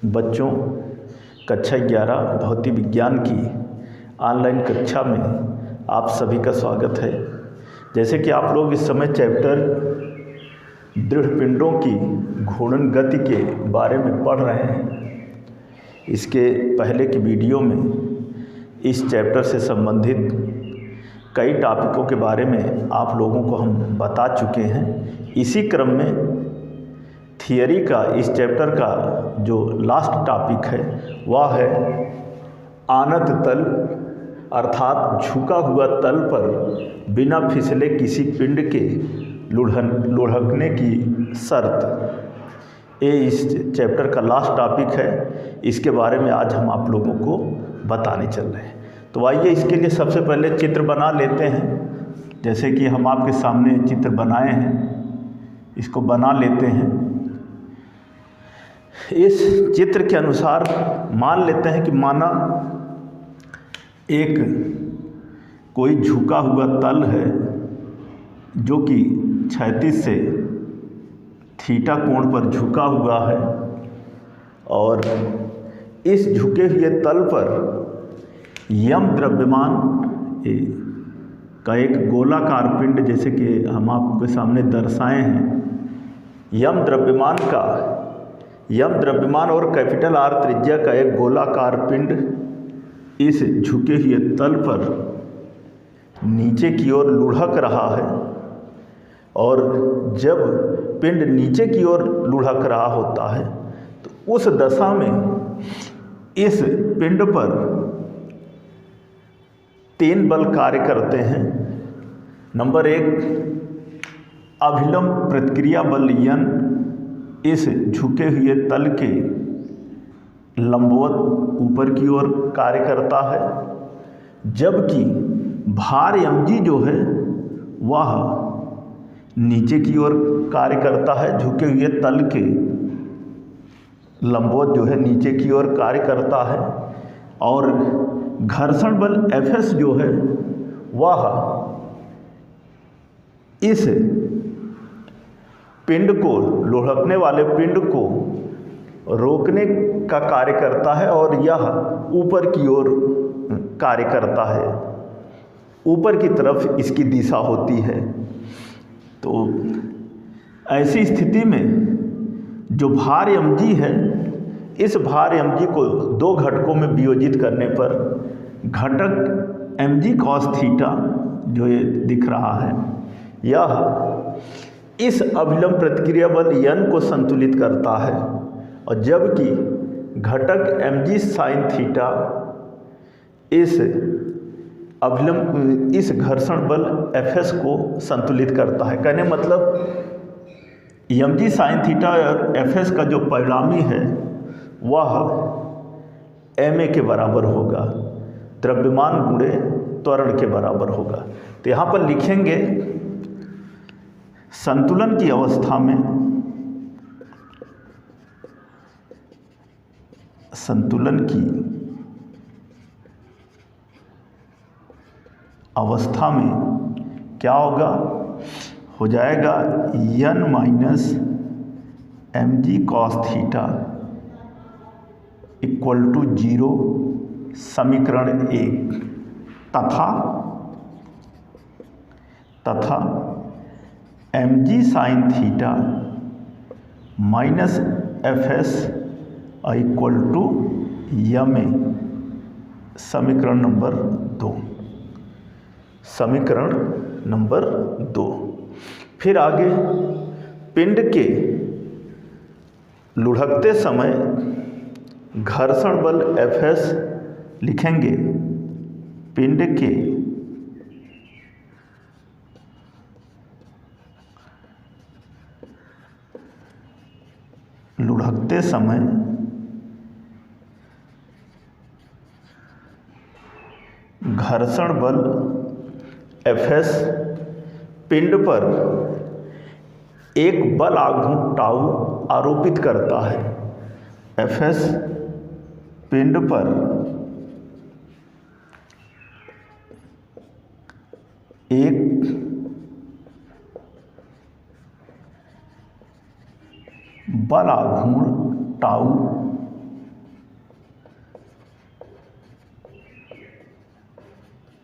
बच्चों, कक्षा 11 भौतिक विज्ञान की ऑनलाइन कक्षा में आप सभी का स्वागत है। जैसे कि आप लोग इस समय चैप्टर दृढ़ पिंडों की घूर्णन गति के बारे में पढ़ रहे हैं। इसके पहले की वीडियो में इस चैप्टर से संबंधित कई टॉपिकों के बारे में आप लोगों को हम बता चुके हैं। इसी क्रम में थियरी का इस चैप्टर का जो लास्ट टॉपिक है वह है आनत तल, अर्थात झुका हुआ तल पर बिना फिसले किसी पिंड के लुढ़कने की शर्त। ये इस चैप्टर का लास्ट टॉपिक है। इसके बारे में आज हम आप लोगों को बताने चल रहे हैं। तो आइए इसके लिए सबसे पहले चित्र बना लेते हैं। जैसे कि हम आपके सामने चित्र बनाए हैं, इसको बना लेते हैं। इस चित्र के अनुसार मान लेते हैं कि माना एक कोई झुका हुआ तल है जो कि क्षैतिज से थीटा कोण पर झुका हुआ है, और इस झुके हुए तल पर यम द्रव्यमान का एक गोलाकार पिंड, जैसे कि हम आपके सामने दर्शाए हैं, यम द्रव्यमान और कैपिटल आर त्रिज्या का एक गोलाकार पिंड इस झुके हुए तल पर नीचे की ओर लुढ़क रहा है। और जब पिंड नीचे की ओर लुढ़क रहा होता है तो उस दशा में इस पिंड पर 3 बल कार्य करते हैं। नंबर 1, अभिलंब प्रतिक्रिया बल यन इस झुके हुए तल के लंबवत ऊपर की ओर कार्य करता है, जबकि भार mg जो है वह नीचे की ओर कार्य करता है। झुके हुए तल के लंबवत जो है नीचे की ओर कार्य करता है, और घर्षण बल Fs जो है वह इस पिंड को, लुढ़कने वाले पिंड को रोकने का कार्य करता है, और यह ऊपर की ओर कार्य करता है। ऊपर की तरफ इसकी दिशा होती है। तो ऐसी स्थिति में जो भार mg है, इस भार mg को 2 घटकों में वियोजित करने पर घटक mg cos थीटा जो ये दिख रहा है, यह इस अभिलंब प्रतिक्रिया बल n को संतुलित करता है, और जबकि घटक mg sin थीटा इस घर्षण बल Fs को संतुलित करता है। कहने मतलब mg sin थीटा और Fs का जो परिणामी है वह ma के बराबर होगा, द्रव्यमान गुणे त्वरण के बराबर होगा। तो यहाँ पर लिखेंगे संतुलन की अवस्था में, संतुलन की अवस्था में क्या होगा, हो जाएगा n minus mg cos theta equal to 0, समीकरण 1, तथा mg sin theta minus Fs equal to ma, समीकरण नंबर 2, समीकरण नंबर 2। फिर आगे पिंड के लुढ़कते समय घर्षण बल Fs लिखेंगे। पिंड के लुढ़कते समय घर्षण बल Fs पिंड पर एक बल आघूर्ण टाउ आरोपित करता है। Fs पिंड पर एक बल आघूर्ण टाउ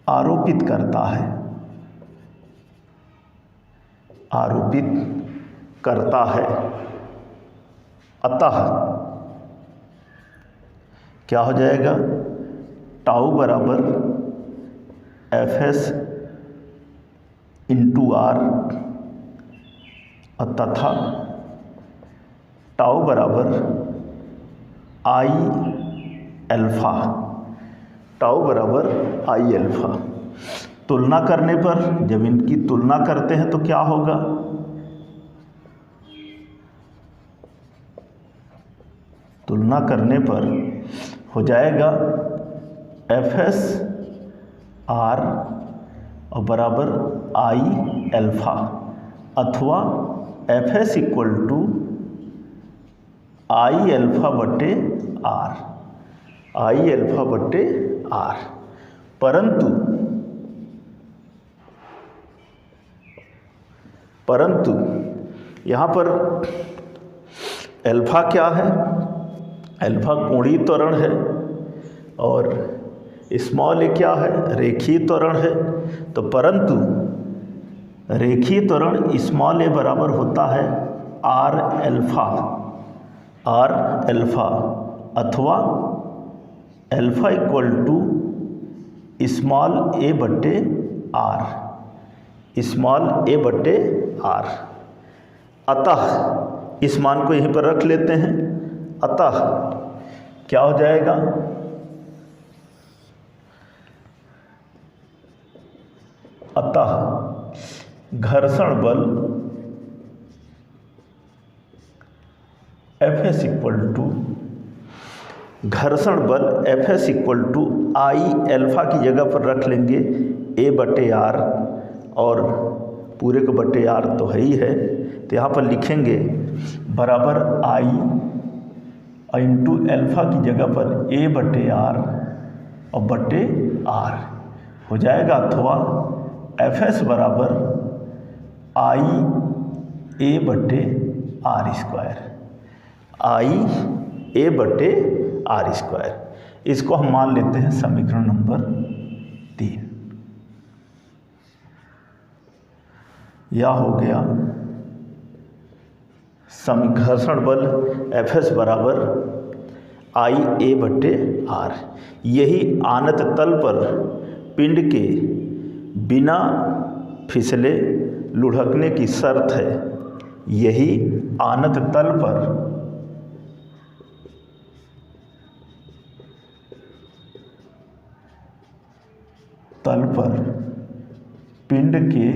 आरोपित करता है, आरोपित करता है। अतः क्या हो जाएगा, टाउ बराबर एफ एस इंटू आर तथा टाउ बराबर आई अल्फ़ा, टाउ बराबर आई अल्फ़ा। तुलना करने पर, जब इनकी तुलना करते हैं तो क्या होगा, तुलना करने पर हो जाएगा एफ एस आर और बराबर आई अल्फ़ा अथवा F S equal to I alpha बटे आर, आई अल्फ़ा बटे आर। परंतु यहाँ पर अल्फ़ा क्या है, अल्फ़ा कोणीय त्वरण है और स्मॉल ए क्या है, रेखीय त्वरण है। तो परंतु रेखीय त्वरण स्मॉल ए बराबर होता है आर अल्फ़ा, आर अल्फ़ा अथवा अल्फ़ा इक्वल टू स्मॉल ए बटे आर, स्मॉल ए बटे आर। अतः इस मान को यहीं पर रख लेते हैं। अतः क्या हो जाएगा, अतः घर्षण बल एफ एस इक्वल टू, घर्षण बल F S equal to I alpha की जगह पर रख लेंगे ए बटे आर, और पूरे को बटे आर तो है ही है, तो यहाँ पर लिखेंगे बराबर आई इंटू अल्फ़ा की जगह पर ए बटे आर और बटे आर हो जाएगा। अथवा एफ एस बराबर आई ए बटे आर स्क्वायर, आई ए बटे आर स्क्वायर। इसको हम मान लेते हैं समीकरण नंबर 3। यह हो गया घर्षण बल एफ एस बराबर आई ए बटे आर। यही आनत तल पर पिंड के बिना फिसले लुढ़कने की शर्त है। यही आनत तल पर पिंड के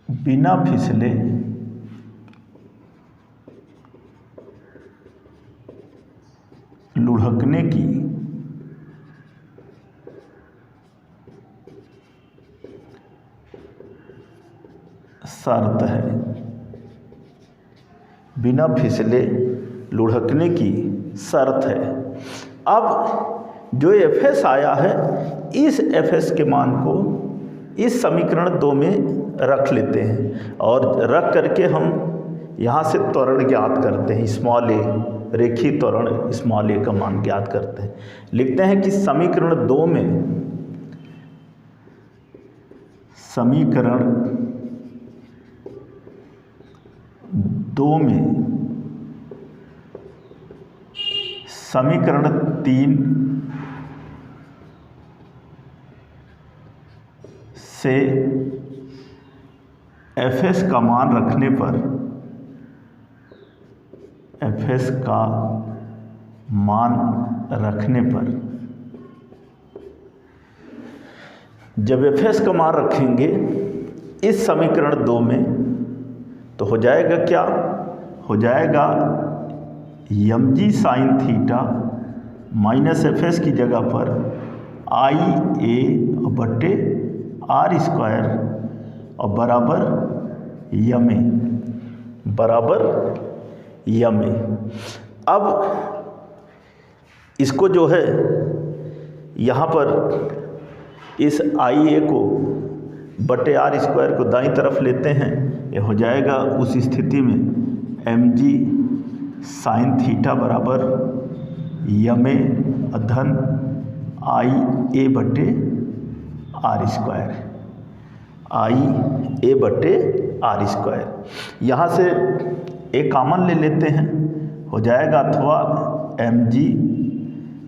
बिना फिसले लुढ़कने की शर्त है, बिना फिसले लुढ़कने की शर्त है। अब जो एफ एस आया है, इस एफ एस के मान को इस समीकरण 2 में रख लेते हैं और रख करके हम यहाँ से त्वरण ज्ञात करते हैं, स्मॉल ए, रेखीय त्वरण स्मॉल ए का मान ज्ञात करते हैं। लिखते हैं कि समीकरण 2 में समीकरण 3 से एफ एस का मान रखने पर, एफ एस का मान रखने पर, जब एफ एस का मान रखेंगे इस समीकरण 2 में, तो हो जाएगा क्या, हो जाएगा M G sine theta minus F S की जगह पर आई ए बटे आर स्क्वायर और बराबर यम ए, बराबर यम ए। अब इसको जो है यहाँ पर इस आई ए को बटे आर स्क्वायर को दाईं तरफ लेते हैं, ये हो जाएगा उस स्थिति में एम जी साइन थीटा बराबर यम ए धन आई ए बटे आर स्क्वायर, आई ए बटे आर स्क्वायर। यहाँ से ए कॉमन ले लेते हैं, हो जाएगा अथवा एम जी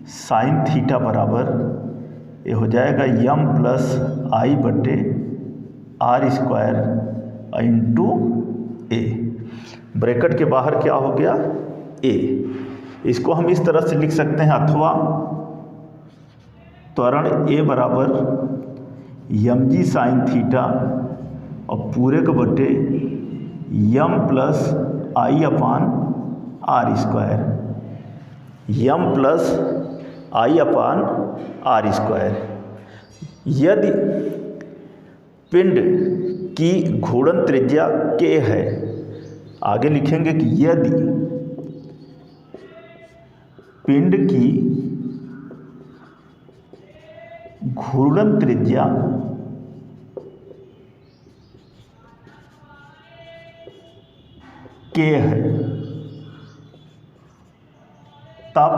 साइन थीटा बराबर ये हो जाएगा यम प्लस आई बटे R square into A. Bracket के बाहर क्या हो गया ए। इसको हम इस तरह से लिख सकते हैं, अथवा त्वरण ए बराबर यम जी साइन थीटा और पूरे के बटे m plus I upon R square, m plus I upon R square. यदि पिंड की घूर्णन त्रिज्या k है, आगे लिखेंगे कि यदि पिंड की घूर्णन त्रिज्या k है, तब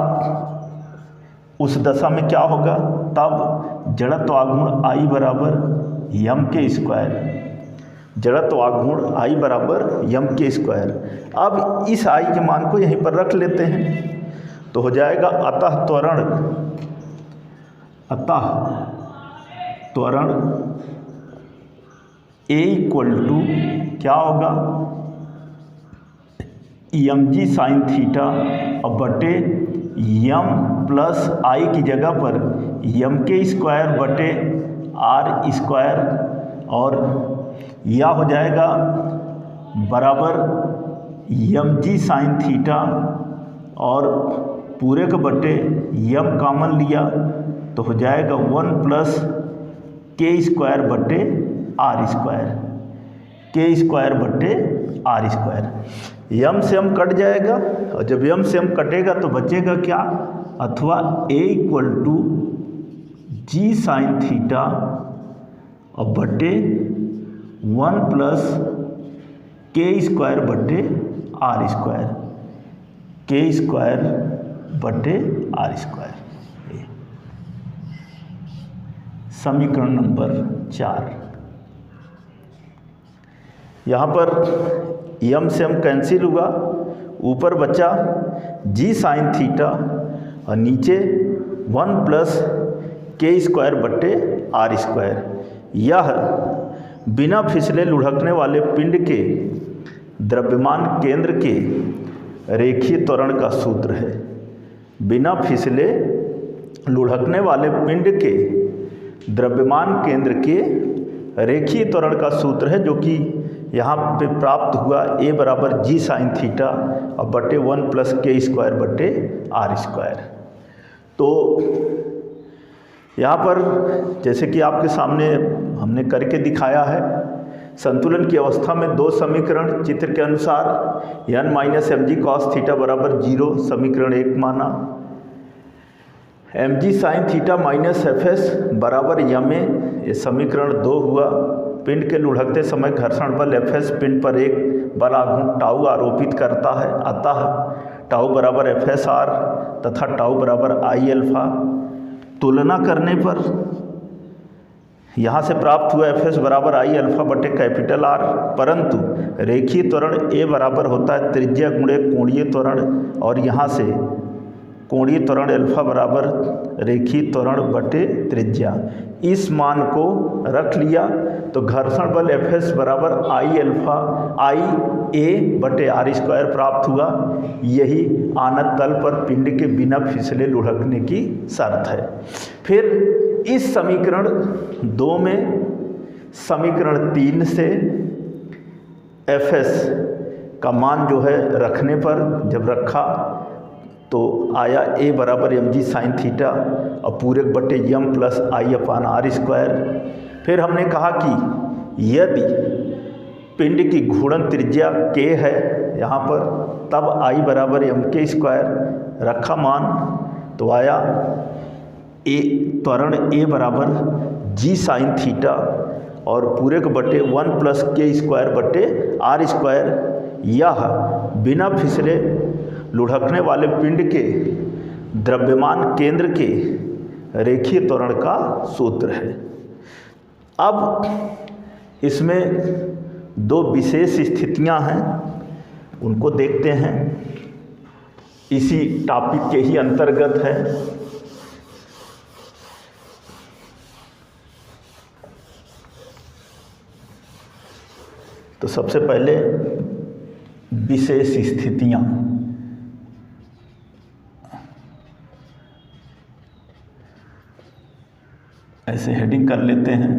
उस दशा में क्या होगा, तब जड़त्व आघूर्ण आई बराबर यम के स्क्वायर, जड़त्व आघूर्ण आई बराबर यम के स्क्वायर। अब इस आई के मान को यहीं पर रख लेते हैं, तो हो जाएगा अतः त्वरण ए इक्वल टू क्या होगा, यम जी साइन थीटा और बटे यम प्लस आई की जगह पर यम के स्क्वायर बटे आर स्क्वायर, और यह हो जाएगा बराबर यम जी साइन थीटा और पूरे के बटे यम कॉमन लिया तो हो जाएगा 1 प्लस के स्क्वायर बटे आर स्क्वायर, के स्क्वायर बटे आर स्क्वायर। यम से हम कट जाएगा, और जब यम से हम कटेगा तो बचेगा क्या, अथवा a equal to g sine theta और बटे 1 प्लस के स्क्वायर बटे आर स्क्वायर, के स्क्वायर बटे आर स्क्वायर। समीकरण नंबर 4। यहाँ पर यम से हम कैंसिल हुआ, ऊपर बचा जी साइन थीटा और नीचे 1 प्लस के स्क्वायर बटे आर स्क्वायर। यह बिना फिसले लुढ़कने वाले पिंड के द्रव्यमान केंद्र के रेखीय त्वरण का सूत्र है। बिना फिसले लुढ़कने वाले पिंड के द्रव्यमान केंद्र के रेखीय त्वरण का सूत्र है, जो कि यहाँ पे प्राप्त हुआ a बराबर जी साइन थीटा और बटे 1 प्लस के स्क्वायर बटे आर स्क्वायर। तो यहाँ पर जैसे कि आपके सामने हमने करके दिखाया है, संतुलन की अवस्था में दो समीकरण चित्र के अनुसार n minus M G cos theta बराबर 0 समीकरण 1 माना, M G sine theta minus F S बराबर यम ए, ये समीकरण 2 हुआ। पिंड के लुढ़कते समय घर्षण बल एफ एस पिंड पर एक बल आघूर्ण टाउ आरोपित करता है, अतः टाउ बराबर एफ एस आर तथा टाउ बराबर आई अल्फा। तुलना करने पर यहाँ से प्राप्त हुआ एफ एस बराबर आई अल्फा बटे कैपिटल आर, परंतु रेखीय त्वरण ए बराबर होता है त्रिज्या गुणे कोणीय त्वरण, और यहाँ से कोणीय त्वरण अल्फा बराबर रेखीय त्वरण बटे त्रिज्या। इस मान को रख लिया तो घर्षण बल एफ एस बराबर आई अल्फा आई ए बटे आर स्क्वायर प्राप्त हुआ। यही आनत तल पर पिंड के बिना फिसले लुढ़कने की शर्त है। फिर इस समीकरण 2 में समीकरण 3 से एफ एस का मान जो है रखने पर जब रखा तो आया a बराबर एम जी साइन थीटा और पूरे बटे m plus I upon R square. फिर हमने कहा कि यदि पिंड की घूर्णन त्रिज्या k है यहाँ पर, तब i बराबर एम के स्क्वायर रखा मान तो आया a त्वरण a बराबर जी साइन थीटा और पूरे के बटे 1 प्लस के स्क्वायर बटे आर स्क्वायर। यह बिना फिसले लुढ़कने वाले पिंड के द्रव्यमान केंद्र के रेखीय त्वरण का सूत्र है। अब इसमें दो विशेष स्थितियां हैं, उनको देखते हैं, इसी टॉपिक के ही अंतर्गत है। तो सबसे पहले विशेष स्थितियां, ऐसे हेडिंग कर लेते हैं।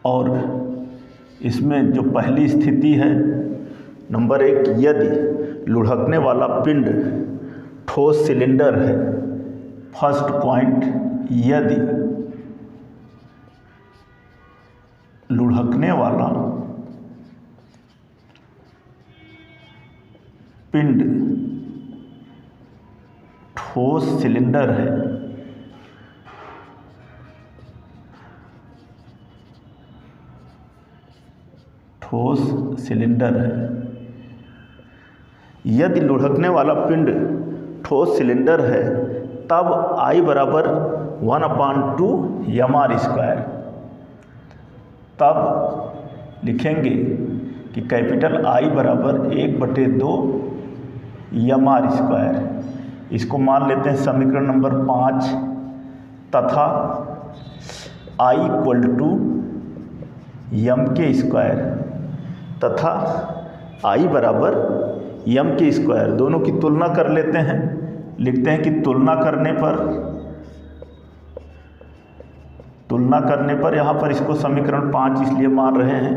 और इसमें जो पहली स्थिति है, नंबर 1, यदि लुढ़कने वाला पिंड ठोस सिलेंडर है। फर्स्ट पॉइंट, यदि लुढ़कने वाला पिंड ठोस सिलेंडर है, ठोस सिलेंडर है। यदि लुढ़कने वाला पिंड ठोस सिलेंडर है तब I बराबर 1/2 mr²। तब लिखेंगे कि कैपिटल I बराबर 1/2 mr²। इसको मान लेते हैं समीकरण नंबर 5, तथा I = m² तथा I बराबर m²। दोनों की तुलना कर लेते हैं। लिखते हैं कि तुलना करने पर यहाँ पर इसको समीकरण 5 इसलिए मान रहे हैं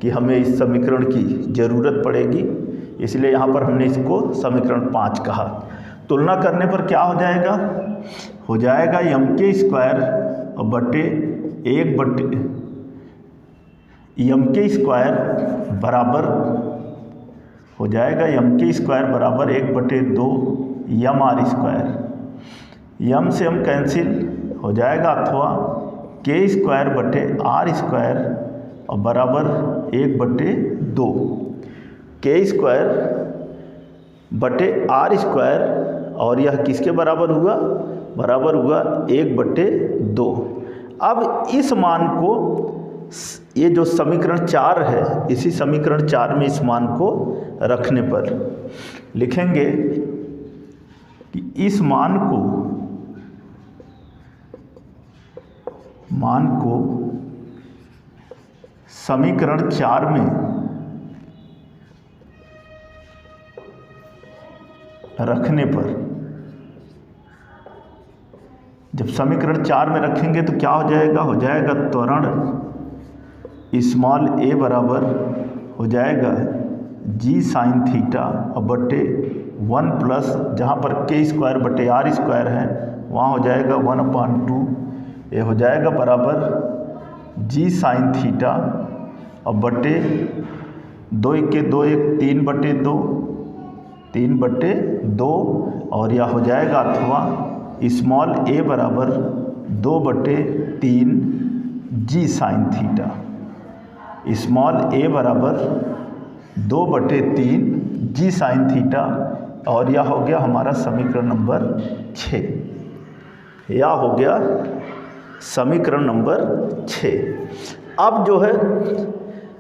कि हमें इस समीकरण की ज़रूरत पड़ेगी, इसलिए यहाँ पर हमने इसको समीकरण 5 कहा। तुलना करने पर क्या हो जाएगा? हो जाएगा m² बटे 1/, m² बराबर हो जाएगा m² बराबर 1/2 mr²। m से m कैंसिल हो जाएगा, अथवा k² बटे r² और बराबर 1/2। k² बटे r² और यह किसके बराबर हुआ? बराबर हुआ 1/2। अब इस मान को, ये जो समीकरण 4 है, इसी समीकरण 4 में इस मान को रखने पर लिखेंगे कि इस मान को समीकरण 4 में रखने पर, जब समीकरण 4 में रखेंगे तो क्या हो जाएगा? हो जाएगा त्वरण स्मॉल a बराबर हो जाएगा g sin थीटा बटे 1 प्लस, जहाँ पर k² बटे r² है वहाँ हो जाएगा 1/2। ये हो जाएगा बराबर g sin थीटा और बटे 2 के 2 1 3/2 और यह हो जाएगा अथवा स्मॉल a बराबर 2/3 g sin theta. Small a बराबर 2/3 g sin थीटा और यह हो गया हमारा समीकरण नंबर 6। यह हो गया समीकरण नंबर 6। अब जो है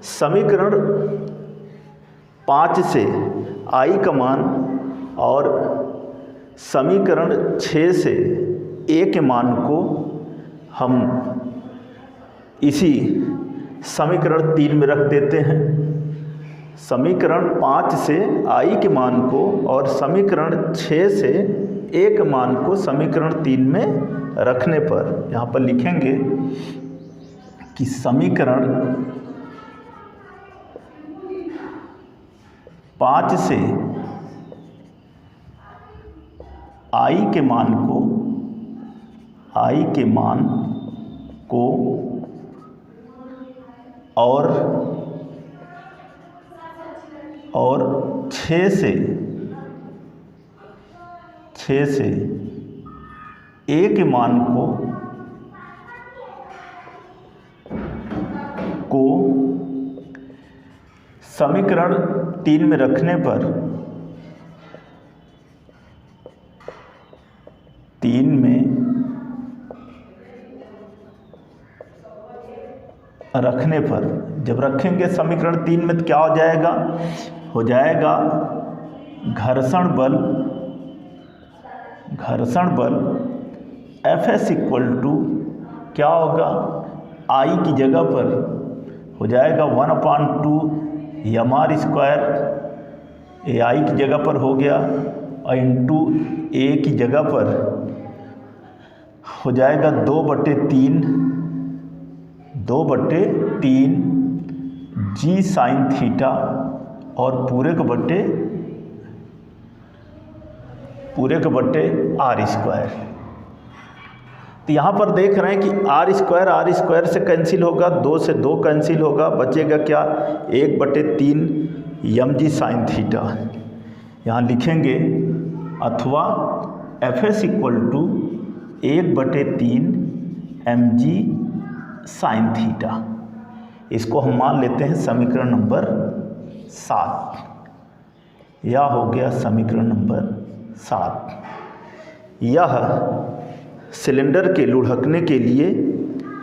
समीकरण 5 से I का मान और समीकरण 6 से A के मान को हम इसी समीकरण 3 में रख देते हैं। समीकरण 5 से I के मान को और समीकरण 6 से A के मान को समीकरण 3 में रखने पर यहाँ पर लिखेंगे कि समीकरण 5 से I के मान को और 6 से A के मान को समीकरण 3 में रखने पर रखने पर, जब रखेंगे समीकरण 3 में तो क्या हो जाएगा, हो जाएगा घर्षण बल Fs इक्वल टू क्या होगा, I की जगह पर हो जाएगा 1/2 mr स्क्वायर, AI की जगह पर हो गया, और इंटू A की जगह पर हो जाएगा 2/3 G साइन थीटा और पूरे के बट्टे R स्क्वायर। तो यहाँ पर देख रहे हैं कि R स्क्वायर से कैंसिल होगा, 2 से 2 कैंसिल होगा, बचेगा क्या, 1/3 mg साइन थीटा। यहाँ लिखेंगे अथवा Fs equal to 1/3 mg sine theta. इसको हम मान लेते हैं समीकरण नंबर 7। यह हो गया समीकरण नंबर 7। यह सिलेंडर के लुढ़कने के लिए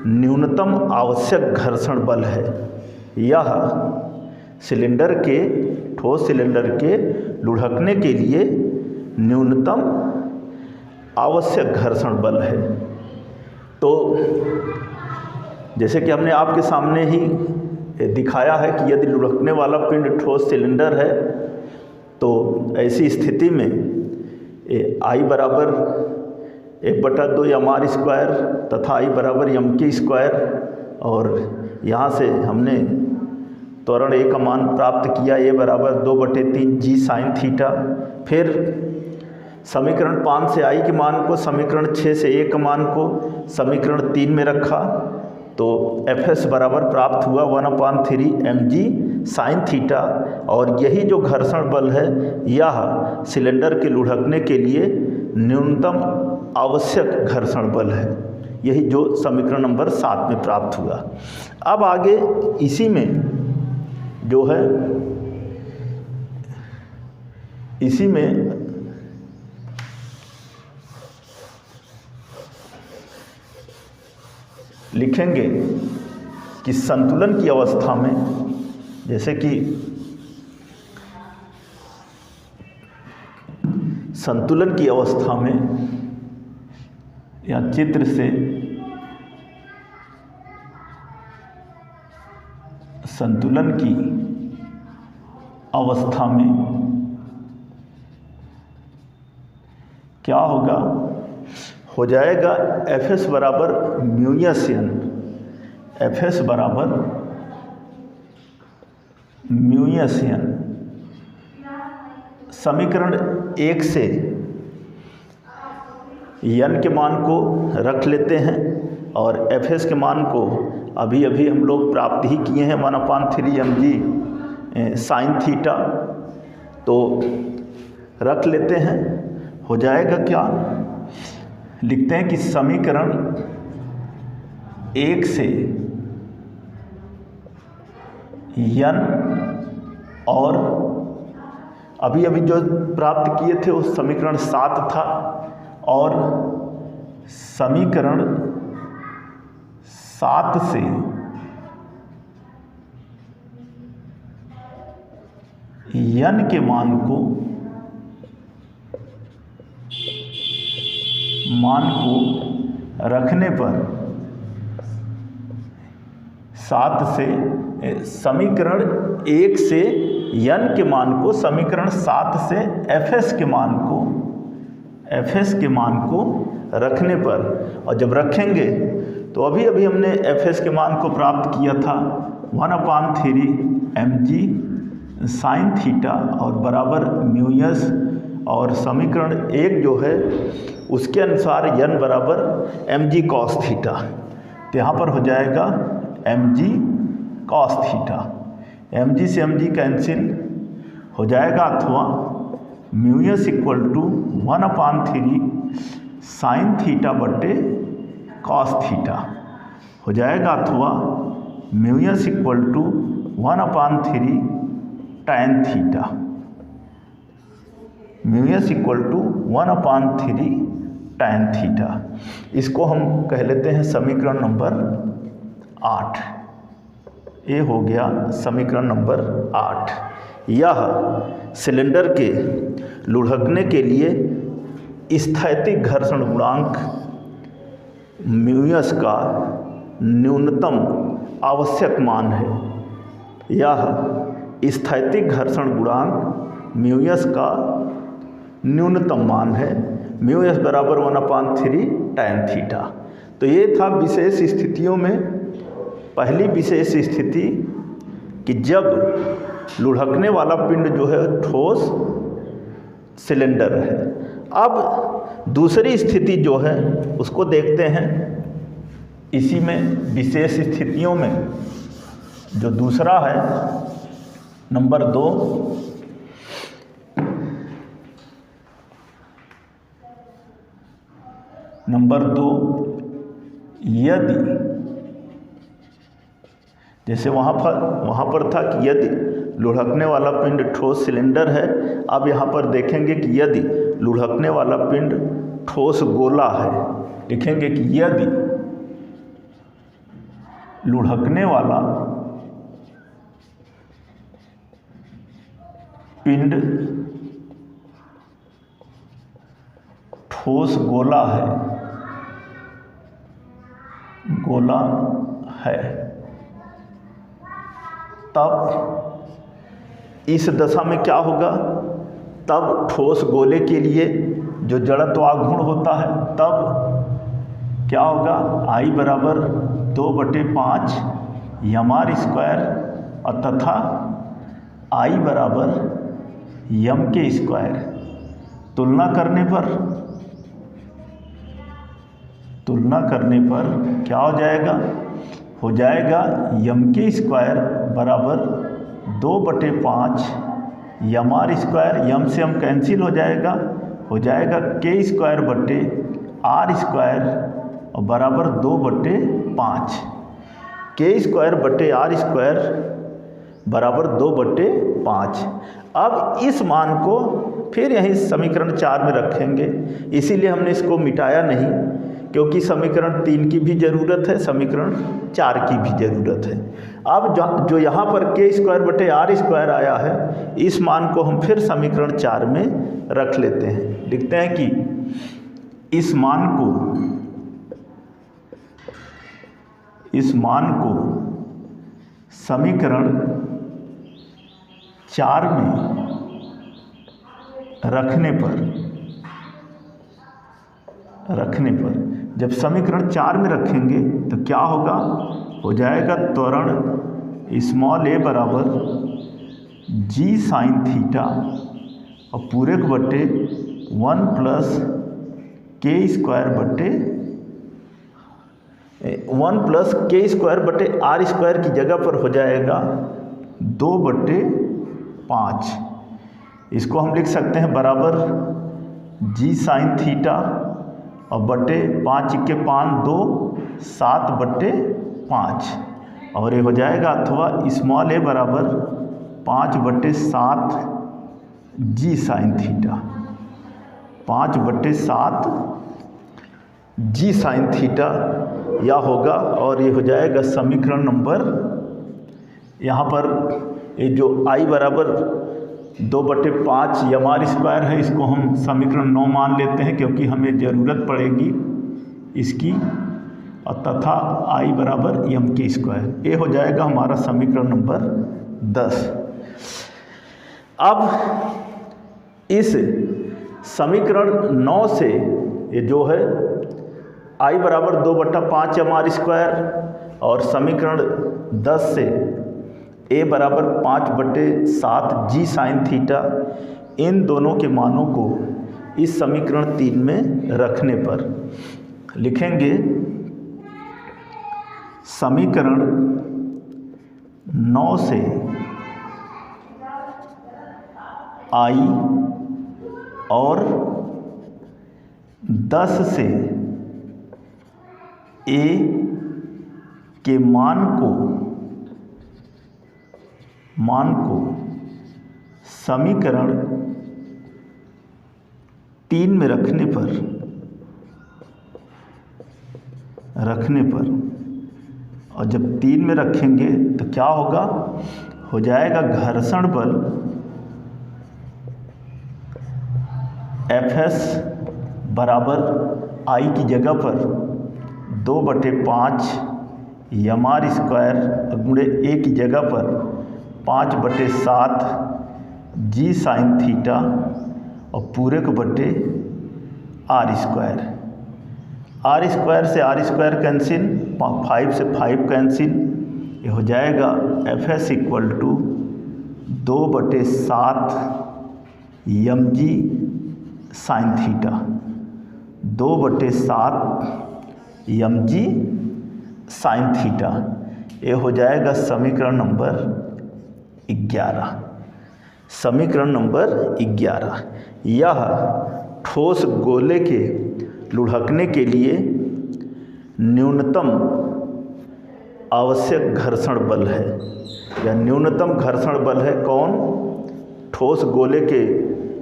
न्यूनतम आवश्यक घर्षण बल है। यह ठोस सिलेंडर के लुढ़कने के लिए न्यूनतम आवश्यक घर्षण बल है। तो जैसे कि हमने आपके सामने ही दिखाया है कि यदि लुढ़कने वाला पिंड ठोस सिलेंडर है तो ऐसी स्थिति में I बराबर 1/2 mr स्क्वायर तथा I बराबर mk स्क्वायर, और यहाँ से हमने त्वरण A का मान प्राप्त किया, A बराबर 2/3 G साइन थीटा। फिर समीकरण 5 से I के मान को, समीकरण 6 से A का मान को समीकरण 3 में रखा तो Fs बराबर प्राप्त हुआ 1/3 mg साइन थीटा। और यही जो घर्षण बल है यह सिलेंडर के लुढ़कने के लिए न्यूनतम आवश्यक घर्षण बल है। यही जो समीकरण नंबर 7 में प्राप्त हुआ। अब आगे इसी में जो है, इसी में लिखेंगे कि संतुलन की अवस्था में, जैसे कि संतुलन की अवस्था में या चित्र से संतुलन की अवस्था में क्या होगा, हो जाएगा Fs बराबर म्यूयस n। Fs बराबर म्यूयस n। समीकरण 1 से n के मान को रख लेते हैं और Fs के मान को अभी हम लोग प्राप्त ही किए हैं 1/3 mg साइन थीटा, तो रख लेते हैं। हो जाएगा क्या, लिखते हैं कि समीकरण 1 से n और अभी जो प्राप्त किए थे वो समीकरण 7 था, और समीकरण 7 से n के मान को रखने पर 7 से समीकरण 1 से n के मान को, समीकरण 7 से Fs के मान को रखने पर, और जब रखेंगे तो अभी हमने Fs के मान को प्राप्त किया था 1/3 mg साइन थीटा और बराबर म्यूयस, और समीकरण 1 जो है उसके अनुसार n बराबर mg कॉस थीटा। तो यहाँ पर हो जाएगा mg कॉस थीटा, mg से mg कैंसिल हो जाएगा, अथवा म्यूयस इक्वल टू 1/3 साइन थीटा बट्टे कॉस थीटा हो जाएगा, अथवा म्यूयस इक्वल टू 1/3 टैन थीटा, म्यूयस इक्वल टू 1/3 टैन थीटा। इसको हम कह लेते हैं समीकरण नंबर 8। ये हो गया समीकरण नंबर 8। यह सिलेंडर के लुढ़कने के लिए स्थैतिक घर्षण गुणांक म्यूएस का न्यूनतम आवश्यक मान है। यह स्थैतिक घर्षण गुणांक म्यूएस का न्यूनतम मान है। म्यूएस बराबर 1/3 tan थीटा। तो ये था विशेष स्थितियों में पहली विशेष स्थिति कि जब लुढ़कने वाला पिंड जो है ठोस सिलेंडर है। अब दूसरी स्थिति जो है उसको देखते हैं। इसी में विशेष स्थितियों में जो दूसरा है नंबर 2, यदि जैसे वहाँ पर था कि यदि लुढ़कने वाला पिंड ठोस सिलेंडर है। अब यहाँ पर देखेंगे कि यदि लुढ़कने वाला पिंड ठोस गोला है, लिखेंगे कि यदि लुढ़कने वाला पिंड ठोस गोला है तब इस दशा में क्या होगा, तब ठोस गोले के लिए जो जड़त्वाघूर्ण होता है तब क्या होगा, I बराबर 2/5 mr स्क्वायर और तथा I बराबर m के स्क्वायर। तुलना करने पर क्या हो जाएगा, हो जाएगा m के स्क्वायर बराबर 2/5 mr स्क्वायर। m से m कैंसिल हो जाएगा k स्क्वायर बटे r स्क्वायर और बराबर 2/5। k स्क्वायर बटे r स्क्वायर बराबर 2/5। अब इस मान को फिर यहीं समीकरण 4 में रखेंगे। इसीलिए हमने इसको मिटाया नहीं, क्योंकि समीकरण 3 की भी ज़रूरत है, समीकरण 4 की भी ज़रूरत है। अब जो यहाँ पर k स्क्वायर बटे r स्क्वायर आया है, इस मान को हम फिर समीकरण 4 में रख लेते हैं। लिखते हैं कि इस मान को समीकरण 4 में रखने पर जब समीकरण 4 में रखेंगे तो क्या होगा, हो जाएगा त्वरण a बराबर g sin थीटा और पूरे को बटे 1 प्लस k स्क्वायर बटे r स्क्वायर की जगह पर हो जाएगा 2/5। इसको हम लिख सकते हैं बराबर g sin थीटा और बटे 5 × 5 2 7/5 और ये हो जाएगा अथवा a बराबर 5/7 g sin theta, 5/7 g sin theta या होगा। और ये हो जाएगा समीकरण नंबर, यहाँ पर ये जो I बराबर 2/5 mr स्क्वायर है, इसको हम समीकरण 9 मान लेते हैं क्योंकि हमें ज़रूरत पड़ेगी इसकी, और तथा I बराबर m के स्क्वायर। ये हो जाएगा हमारा समीकरण नंबर 10। अब इस समीकरण 9 से ये जो है I बराबर 2/5 mr स्क्वायर और समीकरण 10 से a बराबर 5/7 g sin थीटा, इन दोनों के मानों को इस समीकरण 3 में रखने पर लिखेंगे समीकरण 9 से I और 10 से a के मान को समीकरण 3 में रखने पर और जब 3 में रखेंगे तो क्या होगा, हो जाएगा घर्षण बल Fs बराबर I की जगह पर 2/5 mr² गुणे A की जगह पर 5/7 g sin थीटा और पूरे को बटे r²। r² से r² कैंसिल, 5 से 5 कैंसिल, ये हो जाएगा Fs equal to 2/7 mg sine theta, 2/7 mg sine theta. ये हो जाएगा समीकरण नंबर 11। समीकरण नंबर 11। यह ठोस गोले के लुढ़कने के लिए न्यूनतम आवश्यक घर्षण बल है, या न्यूनतम घर्षण बल है कौन, ठोस गोले के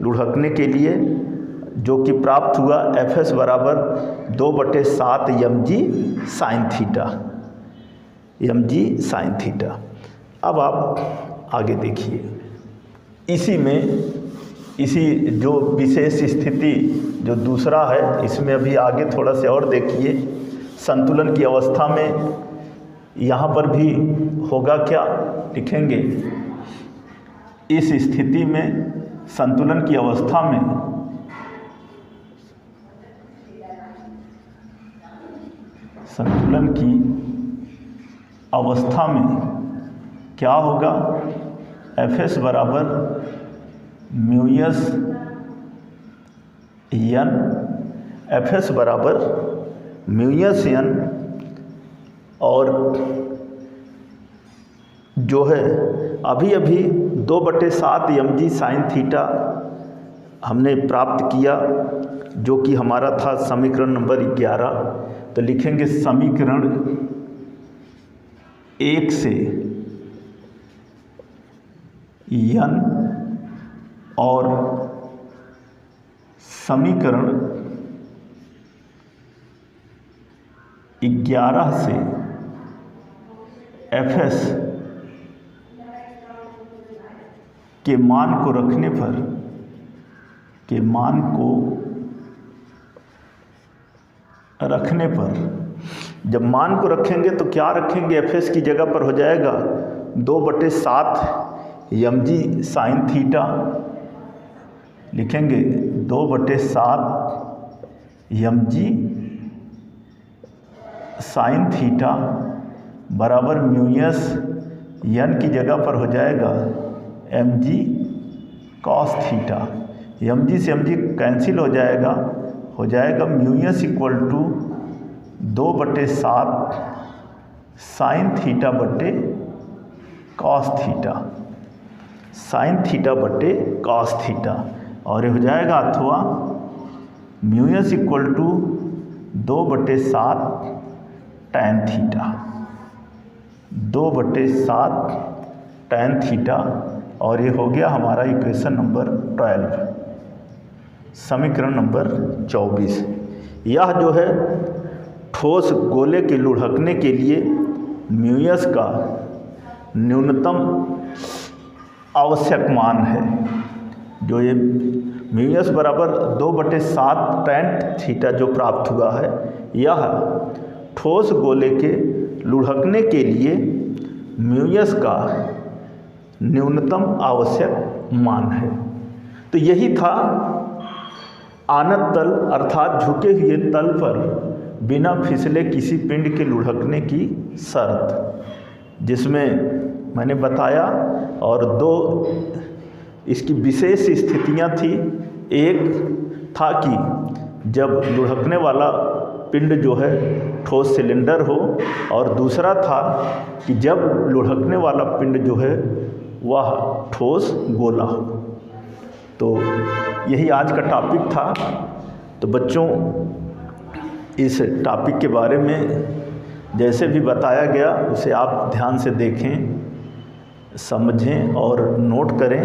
लुढ़कने के लिए, जो कि प्राप्त हुआ Fs बराबर 2/7 mg sine theta, mg sine theta. अब आप आगे देखिए, इसी जो विशेष स्थिति जो दूसरा है, इसमें अभी आगे थोड़ा से और देखिए। संतुलन की अवस्था में यहाँ पर भी होगा क्या, लिखेंगे इस स्थिति में संतुलन की अवस्था में क्या होगा, Fs बराबर म्यूयस n, Fs बराबर म्यूयस n, और जो है अभी 2/7 mg साइन थीटा हमने प्राप्त किया, जो कि हमारा था समीकरण नंबर 11। तो लिखेंगे समीकरण 1 से n और समीकरण 11 से Fs के मान को रखने पर, जब मान को रखेंगे तो क्या रखेंगे, Fs की जगह पर हो जाएगा 2/7 mg साइन थीटा, लिखेंगे 2/7 mg साइन थीटा बराबर म्यूयस n की जगह पर हो जाएगा mg कॉस थीटा, mg से mg कैंसिल हो जाएगा म्यूयस इक्वल टू 2/7 साइन थीटा बटे कॉस थीटा, साइन थीटा बटे कॉस थीटा, और ये हो जाएगा अथवा म्यूयस equal to 2/7 tan theta, 2/7 tan theta, और ये हो गया हमारा इक्वेशन नंबर 12। समीकरण नंबर 24। यह जो है ठोस गोले के लुढ़कने के लिए म्यूयस का न्यूनतम आवश्यक मान है। जो ये म्यूयस बराबर 2/7 टैन थीटा जो प्राप्त हुआ है, यह ठोस गोले के लुढ़कने के लिए म्यूयस का न्यूनतम आवश्यक मान है। तो यही था आनत तल अर्थात झुके हुए तल पर बिना फिसले किसी पिंड के लुढ़कने की शर्त, जिसमें मैंने बताया, और 2 इसकी विशेष स्थितियां थी। एक था कि जब लुढ़कने वाला पिंड जो है ठोस सिलेंडर हो, और दूसरा था कि जब लुढ़कने वाला पिंड जो है वह ठोस गोला हो। तो यही आज का टॉपिक था। तो बच्चों, इस टॉपिक के बारे में जैसे भी बताया गया उसे आप ध्यान से देखें, समझें और नोट करें।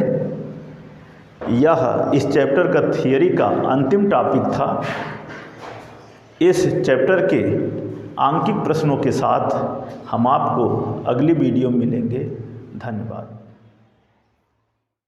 यह इस चैप्टर का थियरी का अंतिम टॉपिक था। इस चैप्टर के आंकिक प्रश्नों के साथ हम आपको अगली वीडियो में मिलेंगे। धन्यवाद।